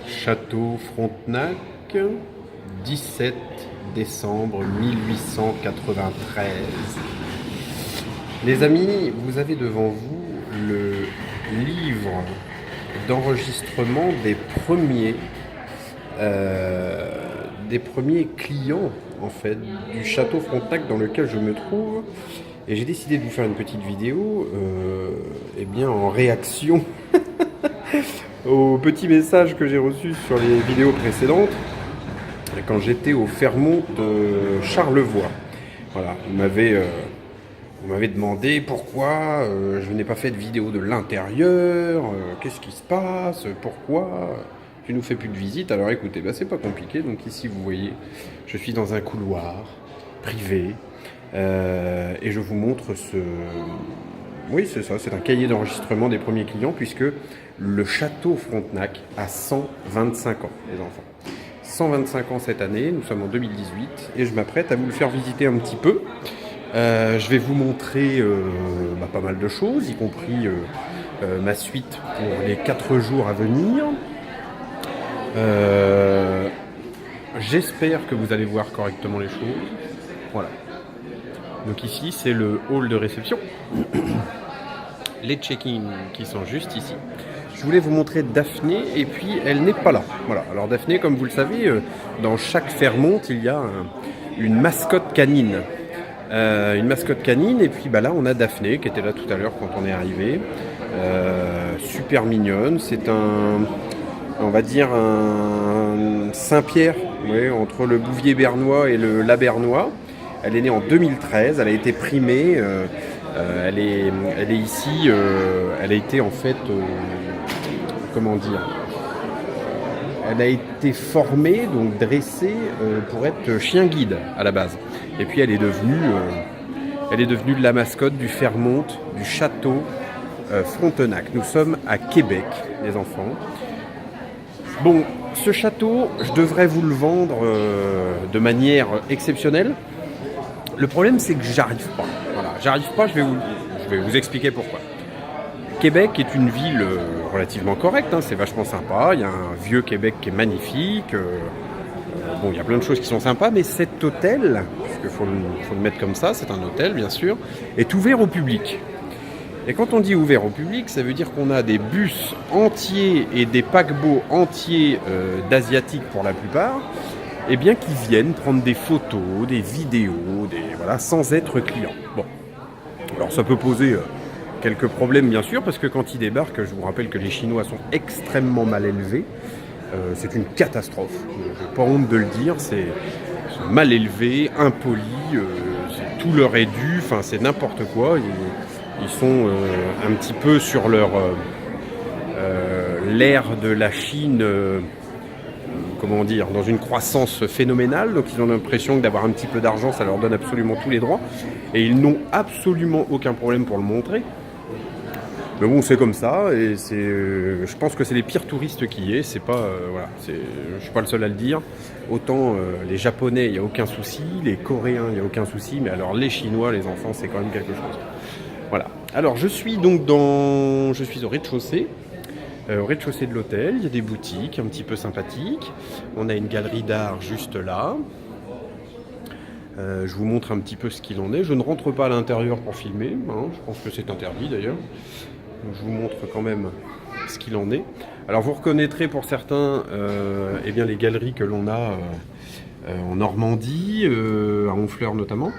Château Frontenac, 17 décembre 1893. Les amis, vous avez devant vous le livre d'enregistrement des premiers clients en fait du château Frontenac dans lequel je me trouve. Et j'ai décidé de vous faire une petite vidéo eh bien en réaction aux petits messages que j'ai reçus sur les vidéos précédentes quand j'étais au Fairmont de Charlevoix. Voilà, vous m'avez demandé pourquoi je n'ai pas fait de vidéo de l'intérieur, qu'est-ce qui se passe, pourquoi tu nous fais plus de visite. Alors écoutez, bah, c'est pas compliqué. Donc ici vous voyez, je suis dans un couloir privé et je vous montre ce... Oui, c'est ça, c'est un cahier d'enregistrement des premiers clients puisque le château Frontenac a 125 ans, les enfants. 125 ans cette année, nous sommes en 2018 et je m'apprête à vous le faire visiter un petit peu. Je vais vous montrer pas mal de choses, y compris ma suite pour les 4 jours à venir. J'espère que vous allez voir correctement les choses. Voilà. Donc ici, c'est le hall de réception. Les check-in qui sont juste ici. Je voulais vous montrer Daphné et puis elle n'est pas là. Voilà. Alors Daphné, comme vous le savez, dans chaque Fairmont, il y a une mascotte canine. Et puis là on a Daphné qui était là tout à l'heure quand on est arrivé. Super mignonne. C'est on va dire un Saint-Pierre, oui, entre le Bouvier bernois et le Labernois. Elle est née en 2013, elle a été primée, elle est ici, elle a été en fait, comment dire, elle a été formée, donc dressée pour être chien guide à la base. Et puis elle est devenue la mascotte du Fairmont, du château Frontenac. Nous sommes à Québec, les enfants. Bon, ce château, je devrais vous le vendre de manière exceptionnelle. Le problème, c'est que j'arrive pas. Voilà, j'arrive pas, je vais vous expliquer pourquoi. Québec est une ville relativement correcte, hein, c'est vachement sympa. Il y a un vieux Québec qui est magnifique. Bon, il y a plein de choses qui sont sympas, mais cet hôtel, parce qu'il faut le mettre comme ça, c'est un hôtel bien sûr, est ouvert au public. Et quand on dit ouvert au public, ça veut dire qu'on a des bus entiers et des paquebots entiers d'asiatiques pour la plupart, et bien qui viennent prendre des photos, des vidéos, voilà, sans être clients. Bon, alors ça peut poser quelques problèmes bien sûr, parce que quand ils débarquent, je vous rappelle que les Chinois sont extrêmement mal élevés. C'est une catastrophe, je n'ai pas honte de le dire, ils sont mal élevés, impolis, tout leur est dû, enfin c'est n'importe quoi. Ils sont un petit peu sur l'ère de la Chine, comment dire, dans une croissance phénoménale. Donc ils ont l'impression que d'avoir un petit peu d'argent, ça leur donne absolument tous les droits. Et ils n'ont absolument aucun problème pour le montrer. Mais bon, c'est comme ça, et je pense que c'est les pires touristes qui y est. C'est pas, voilà, je suis pas le seul à le dire. Autant les Japonais, il n'y a aucun souci, les Coréens, il n'y a aucun souci, mais alors les Chinois, les enfants, c'est quand même quelque chose. Voilà. Alors je suis donc au rez-de-chaussée. Au rez-de-chaussée de l'hôtel, il y a des boutiques un petit peu sympathiques. On a une galerie d'art juste là. Je vous montre un petit peu ce qu'il en est. Je ne rentre pas à l'intérieur pour filmer, hein. Je pense que c'est interdit d'ailleurs. Donc, je vous montre quand même ce qu'il en est. Alors vous reconnaîtrez pour certains eh bien, les galeries que l'on a en Normandie, à Honfleur notamment,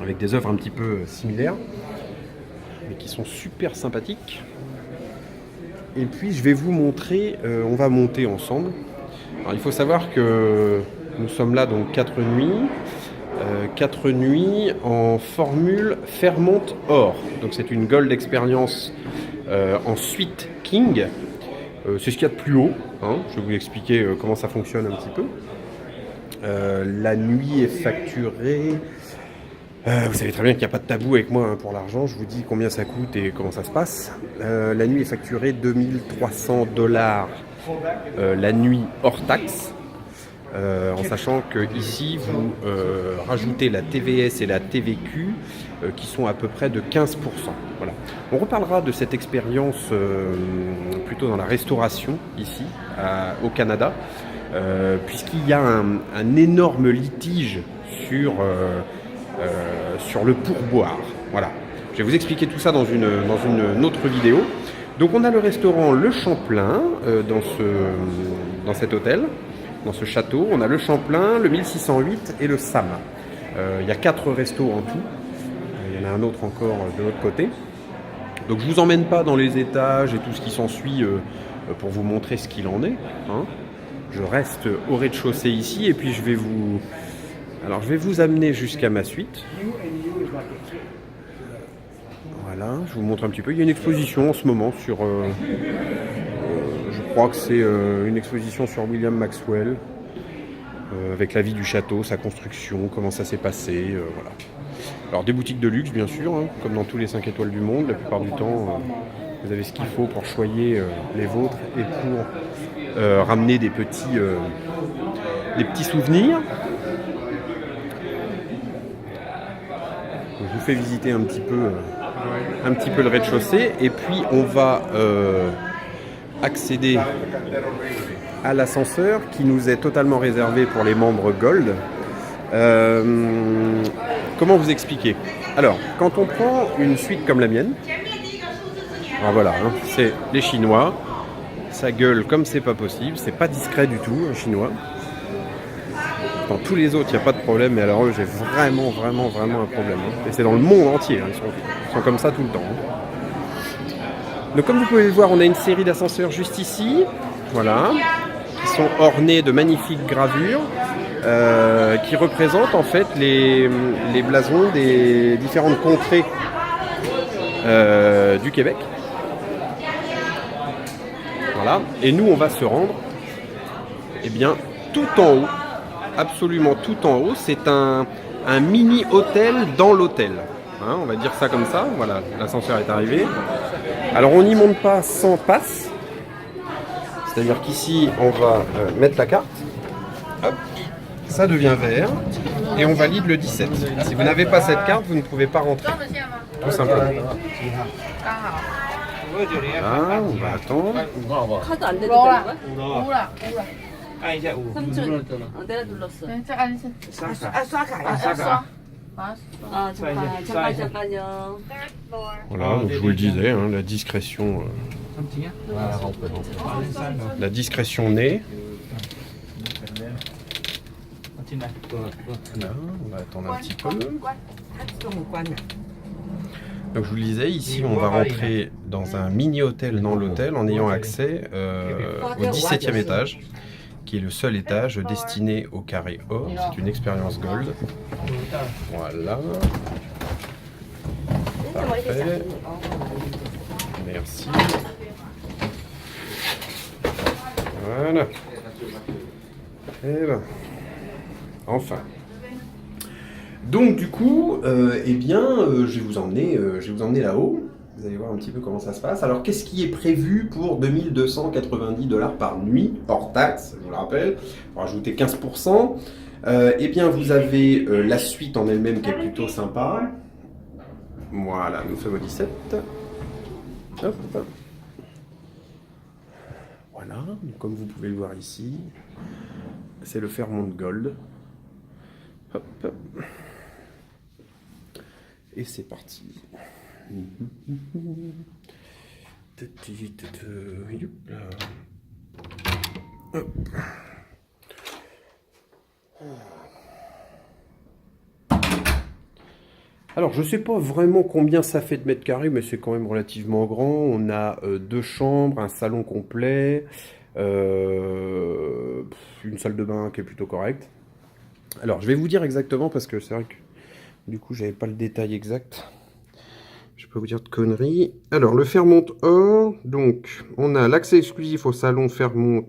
avec des œuvres un petit peu similaires, mais qui sont super sympathiques. Et puis je vais vous montrer, on va monter ensemble. Alors il faut savoir que nous sommes là donc 4 nuits. 4 nuits en formule Fairmont Or. Donc c'est une Gold Experience en suite King. C'est ce qu'il y a de plus haut, hein. Je vais vous expliquer comment ça fonctionne un petit peu. La nuit est facturée. Vous savez très bien qu'il n'y a pas de tabou avec moi, hein, pour l'argent. Je vous dis combien ça coûte et comment ça se passe. La nuit est facturée $2300 la nuit hors taxe. En sachant que ici vous rajoutez la TVS et la TVQ qui sont à peu près de 15%. Voilà. On reparlera de cette expérience plus plutôt dans la restauration ici, au Canada, puisqu'il y a un énorme litige sur le pourboire. Voilà. Je vais vous expliquer tout ça dans une autre vidéo. Donc on a le restaurant Le Champlain dans cet hôtel, dans ce château. On a le Champlain, le 1608 et le Sam. Il y a 4 restos en tout. Il y en a un autre encore de l'autre côté. Donc je ne vous emmène pas dans les étages et tout ce qui s'ensuit pour vous montrer ce qu'il en est. Hein. Je reste au rez-de-chaussée ici et puis je vais vous amener jusqu'à ma suite. Voilà, je vous montre un petit peu. Il y a une exposition en ce moment sur... je crois que c'est une exposition sur William Maxwell, avec la vie du château, sa construction, comment ça s'est passé, voilà. Alors des boutiques de luxe bien sûr, hein, comme dans tous les 5 étoiles du monde, la plupart du temps vous avez ce qu'il faut pour choyer les vôtres et pour ramener des petits souvenirs. Je vous fais visiter un petit peu le rez-de-chaussée et puis on va accéder à l'ascenseur qui nous est totalement réservé pour les membres Gold. Comment vous expliquer? Alors, quand on prend une suite comme la mienne, alors voilà, hein, c'est les Chinois, ça gueule comme c'est pas possible, c'est pas discret du tout, un Chinois. Dans tous les autres, il n'y a pas de problème, mais alors eux, j'ai vraiment un problème. Hein. Et c'est dans le monde entier, hein, ils sont comme ça tout le temps. Hein. Donc comme vous pouvez le voir, on a une série d'ascenseurs juste ici, voilà, qui sont ornés de magnifiques gravures, qui représentent en fait les blasons des différentes contrées du Québec. Voilà, et nous on va se rendre bien tout en haut, absolument tout en haut. C'est un mini hôtel dans l'hôtel, hein, on va dire ça comme ça. Voilà, l'ascenseur est arrivé. Alors on n'y monte pas sans passe, c'est-à-dire qu'ici on va mettre la carte. Hop. Ça devient vert et on valide le 17. Si vous n'avez pas cette carte, vous ne pouvez pas rentrer. Tout simplement. Là, on va attendre. 카드 안 돼도 되는 거야? 내가 눌렀어. 잠깐요. Voilà, donc je vous le disais, hein, la discrétion. La discrétion naît. Là, on va attendre un petit peu. Donc je vous le disais, ici on va rentrer dans un mini-hôtel dans l'hôtel en ayant accès au 17e étage, qui est le seul étage destiné au carré or. C'est une expérience Gold. Voilà. Parfait. Merci. Voilà. Et ben, enfin. Donc du coup, je vais vous emmener là-haut. Vous allez voir un petit peu comment ça se passe. Alors qu'est-ce qui est prévu pour 2290 $ par nuit, hors taxe, je vous le rappelle, pour ajouter 15%. Vous avez la suite en elle-même qui est plutôt sympa. Voilà, nous sommes au 17. Hop, hop. Voilà, donc comme vous pouvez le voir ici, c'est le Fairmont Gold. Hop, hop. Et c'est parti. Hop. Alors je sais pas vraiment combien ça fait de mètres carrés, mais c'est quand même relativement grand. On a 2 chambres, un salon complet, une salle de bain qui est plutôt correcte. Alors je vais vous dire exactement parce que c'est vrai que du coup j'avais pas le détail exact. Je peux vous dire de conneries. Alors le Fairmont Or, donc on a l'accès exclusif au salon Fairmont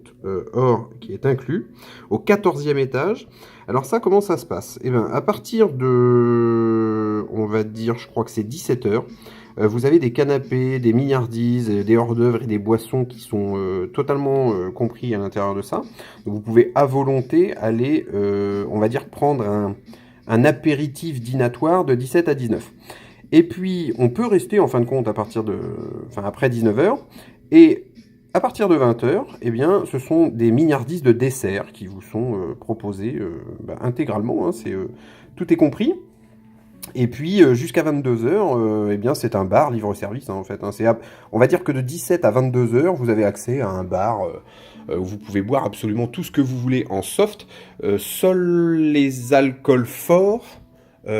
Or qui est inclus au 14e étage. Alors ça, comment ça se passe? Eh bien à partir de, on va dire, je crois que c'est 17 h, vous avez des canapés, des milliardises, des hors-d'œuvre et des boissons qui sont totalement compris à l'intérieur de ça. Donc vous pouvez à volonté aller, on va dire, prendre un apéritif dînatoire de 17 à 19. Et puis on peut rester en fin de compte à partir de, après 19 h. Et à partir de 20 h, eh bien, ce sont des mignardises de dessert qui vous sont proposées intégralement. Hein, tout est compris. Et puis jusqu'à 22 h, eh bien, c'est un bar livre-service hein, en fait. Hein, on va dire que de 17 à 22 h, vous avez accès à un bar où vous pouvez boire absolument tout ce que vous voulez en soft. Seuls les alcools forts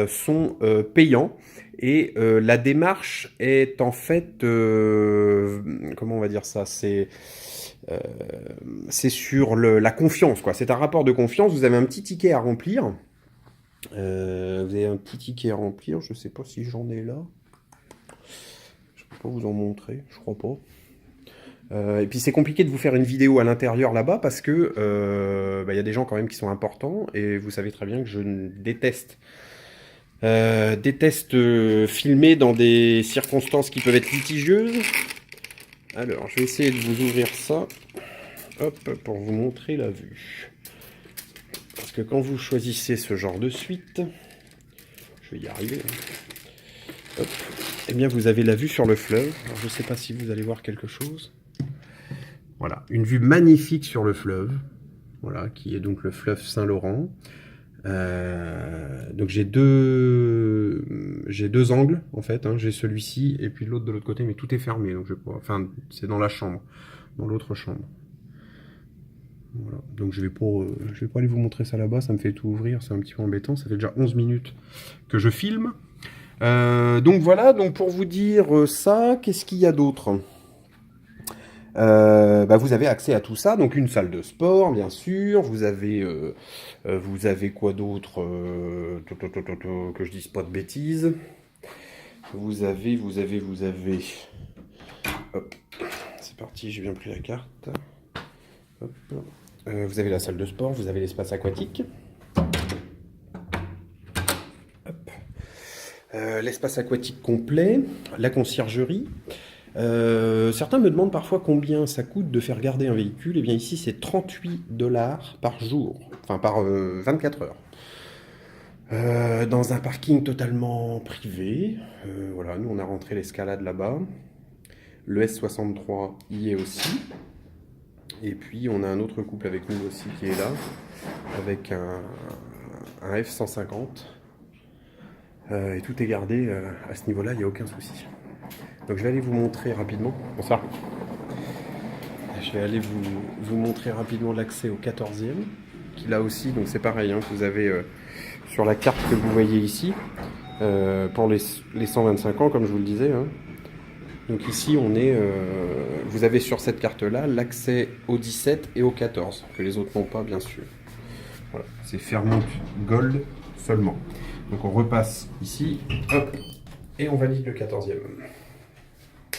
sont payants. Et la démarche est en fait, comment on va dire ça, c'est sur la confiance, quoi. C'est un rapport de confiance. Vous avez un petit ticket à remplir. Vous avez un petit ticket à remplir. Je sais pas si j'en ai là. Je peux pas vous en montrer. Je crois pas. Et puis c'est compliqué de vous faire une vidéo à l'intérieur là-bas parce que y a des gens quand même qui sont importants et vous savez très bien que je déteste filmer dans des circonstances qui peuvent être litigieuses. Alors, je vais essayer de vous ouvrir ça, hop, pour vous montrer la vue. Parce que quand vous choisissez ce genre de suite, je vais y arriver, hop, eh bien vous avez la vue sur le fleuve. Alors, je ne sais pas si vous allez voir quelque chose. Voilà, une vue magnifique sur le fleuve, voilà, qui est donc le fleuve Saint-Laurent. Donc j'ai deux angles en fait, hein. J'ai celui-ci et puis l'autre de l'autre côté, mais tout est fermé, donc enfin c'est dans la chambre, dans l'autre chambre. Voilà. Donc je vais pas aller vous montrer ça là-bas, ça me fait tout ouvrir, c'est un petit peu embêtant, ça fait déjà 11 minutes que je filme. Donc voilà, donc pour vous dire ça, qu'est-ce qu'il y a d'autre ? Vous avez accès à tout ça, donc une salle de sport bien sûr, vous avez quoi d'autre, que je dise pas de bêtises, vous avez, hop, c'est parti, j'ai bien pris la carte, hop. Vous avez la salle de sport, vous avez l'espace aquatique, hop. L'espace aquatique complet, la conciergerie. Certains me demandent parfois combien ça coûte de faire garder un véhicule. Et bien ici c'est 38 $ par jour, enfin par 24 heures. Dans un parking totalement privé. Voilà, nous on a rentré l'escalade là-bas. Le S63 y est aussi. Et puis on a un autre couple avec nous aussi qui est là, avec un F150. Et tout est gardé à ce niveau-là, il n'y a aucun souci. Donc je vais aller vous montrer rapidement. Bonsoir. Je vais aller vous montrer rapidement l'accès au 14e, qui là aussi, donc c'est pareil, hein, vous avez sur la carte que vous voyez ici, pour les 125 ans, comme je vous le disais. Hein. Donc ici, vous avez sur cette carte-là l'accès au 17 et au 14, que les autres n'ont pas, bien sûr. Voilà, c'est Fairmont Gold seulement. Donc on repasse ici, hop, et on valide le 14e.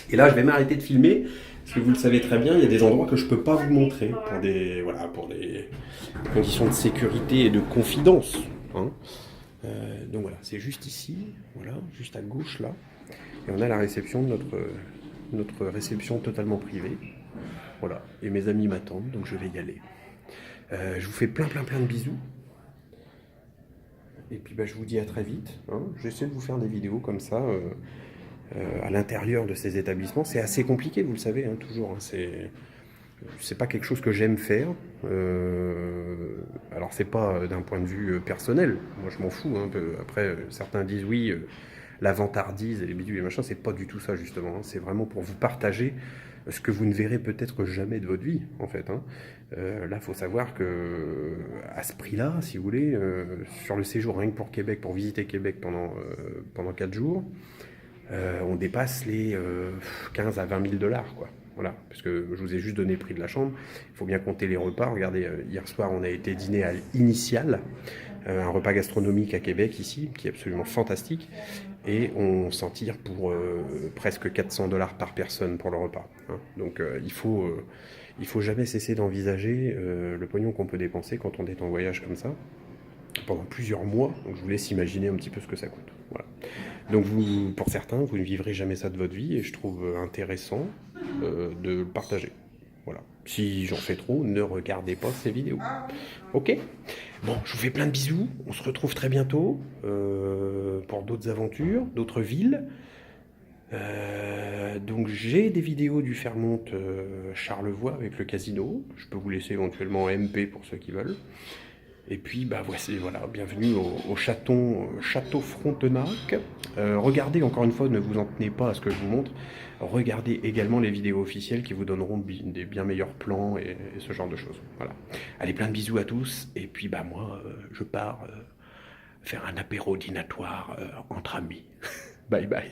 Et là, je vais m'arrêter de filmer, parce que vous le savez très bien, il y a des endroits que je ne peux pas vous montrer, pour des conditions de sécurité et de confidence. Hein. Donc voilà, c'est juste ici, voilà, juste à gauche là, et on a la réception de notre réception totalement privée. Voilà, et mes amis m'attendent, donc je vais y aller. Je vous fais plein de bisous. Et puis je vous dis à très vite. Hein. J'essaie de vous faire des vidéos comme ça à l'intérieur de ces établissements. C'est assez compliqué, vous le savez, hein, toujours. Hein. C'est pas quelque chose que j'aime faire. Alors c'est pas d'un point de vue personnel. Moi je m'en fous. Hein. Après certains disent oui, la vantardise et les bidules et machin, c'est pas du tout ça justement. Hein. C'est vraiment pour vous partager ce que vous ne verrez peut-être jamais de votre vie, en fait. Hein. Là, il faut savoir que à ce prix-là, si vous voulez, sur le séjour rien que pour Québec, pour visiter Québec pendant 4 jours, on dépasse les 15 à 20 000 $, quoi. Voilà, parce que je vous ai juste donné le prix de la chambre. Il faut bien compter les repas. Regardez, hier soir, on a été dîner à l'Initial, un repas gastronomique à Québec ici, qui est absolument fantastique. Et on s'en tire pour presque 400 $ par personne pour le repas. Hein. Donc il faut jamais cesser d'envisager le pognon qu'on peut dépenser quand on est en voyage comme ça, pendant plusieurs mois. Donc je vous laisse imaginer un petit peu ce que ça coûte. Voilà. Donc pour certains, vous ne vivrez jamais ça de votre vie, et je trouve intéressant de le partager. Voilà. Si j'en fais trop, ne regardez pas ces vidéos. Ok ? Bon, je vous fais plein de bisous. On se retrouve très bientôt pour d'autres aventures, d'autres villes. Donc j'ai des vidéos du Fairmont Charlevoix avec le casino. Je peux vous laisser éventuellement en MP pour ceux qui veulent. Et puis bah voici, voilà, bienvenue au château Frontenac. Regardez encore une fois, ne vous en tenez pas à ce que je vous montre. Regardez également les vidéos officielles qui vous donneront des bien meilleurs plans et ce genre de choses. Voilà. Allez, plein de bisous à tous. Et puis bah moi, je pars faire un apéro dînatoire entre amis. Bye bye.